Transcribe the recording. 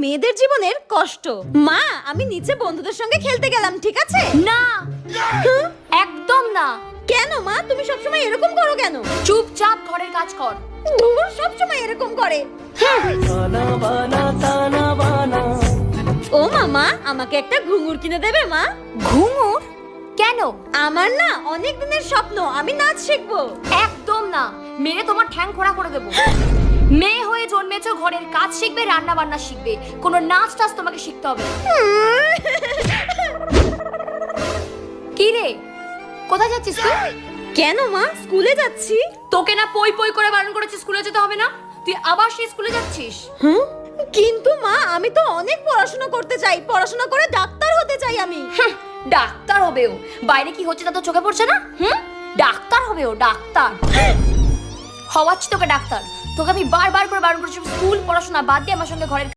মেয়েদের জীবনের কষ্ট। মা, আমি নিচে বন্ধুদের সঙ্গে খেলতে গেলাম, ঠিক আছে? না, একদম না। কেন মা, তুমি সবসময় এরকম করো কেন? চুপচাপ ঘরের কাজ কর। ধুর, সবসময় এরকম করে। ও মামা, আমাকে একটা ঘুঙুর কিনে দেবে মা? ঘুঙুর? কেন? আমার না অনেক দিনের স্বপ্ন, আমি নাচ শিখবো। একদম না, মেরে তোমার ঠ্যাং খোড়া করে দেবো। মেয়ে হয়ে জন্মেছো, ঘরের কাজ শিখবে, রান্না বান্না শিখবে, কোনো নাচ টাচ তোমাকে শিখতে হবে না। কি রে, কোথায় যাচ্ছিস তুই? কেন মা, স্কুলে যাচ্ছি। তোকে না পই পই করে বারণ করেছি স্কুলে যেতে হবে না, তুই আবার সেই স্কুলে যাচ্ছিস? কিন্তু মা, আমি তো অনেক পড়াশোনা করতে চাই, পড়াশোনা করে ডাক্তার হতে চাই আমি। ডাক্তার হবেও? বাইরে কি হচ্ছে তা তো চোখে পড়ছে না? ডাক্তার হবেও, ডাক্তার হওয়াচ্ছি তোকে ডাক্তার। তোকে আমি বারবার করে বারণ করছি, স্কুল পড়াশোনা বাদ দিয়ে আমার সঙ্গে ঘরের